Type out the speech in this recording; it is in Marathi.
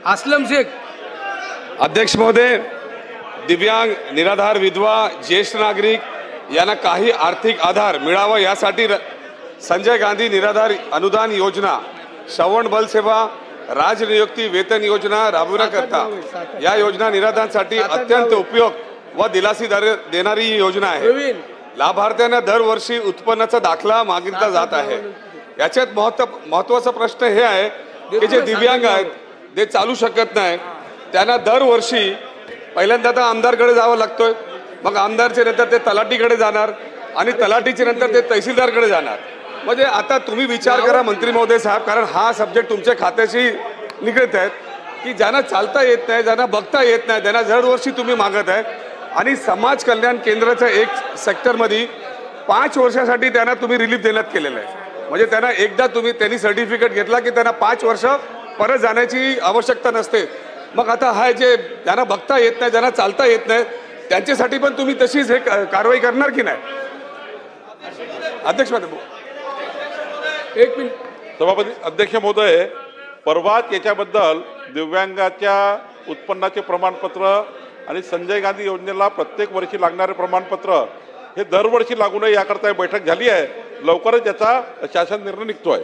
असलम शेख। अध्यक्ष महोदय, दिव्यांग, निराधार, विधवा, ज्येष्ठ नागरिक यांना काही आर्थिक आधार मिळावा यासाठी संजय गांधी निराधार अनुदान योजना, श्रवण बल सेवा, राजनियुक्ती वेतन योजना राबवण्याकरता या योजना निराधारांसाठी अत्यंत उपयोग व दिलासी देणारी ही योजना आहे। लाभार्थ्यांना दरवर्षी उत्पन्नाचा दाखला मागितला जात आहे। याच्यात महत्त्वाचा प्रश्न हे आहे की जे दिव्यांग आहेत, जे चालू शकत नाही, त्यांना दरवर्षी पहिल्यांदा तर आमदारकडे जावं लागतोय, मग आमदारचे नंतर ते तलाठीकडे जाणार आणि तलाठीचे नंतर ते तहसीलदारकडे जाणार। म्हणजे आता तुम्ही विचार करा मंत्री महोदय साहेब, कारण हा सब्जेक्ट तुमच्या खात्याशी निगडीत आहे की ज्यांना चालता येत नाही, ज्यांना बघता येत नाही, त्यांना दरवर्षी तुम्ही मागत आहे आणि समाज कल्याण केंद्राच्या एक सेक्टरमध्ये 5 वर्षासाठी त्यांना तुम्ही रिलीफ देण्यात केलेलं आहे। म्हणजे त्यांना एकदा त्यांनी सर्टिफिकेट घेतला की त्यांना 5 वर्ष परत जाण्याची आवश्यकता नसते। मग आता हा जे ज्यांना बघता येत नाही, ज्यांना चालता येत नाही, त्यांच्यासाठी पण तुम्ही तशीच हे कारवाई करणार की नाही? अध्यक्ष महोदय, एक मिनिट। सभापती अध्यक्ष महोदय, परवाच याच्याबद्दल दिव्यांगाच्या उत्पन्नाचे प्रमाणपत्र आणि संजय गांधी योजनेला प्रत्येक वर्षी लागणारे प्रमाणपत्र हे दरवर्षी लागू नये याकरता बैठक झाली आहे। लवकरच याचा शासन निर्णय निघतोय।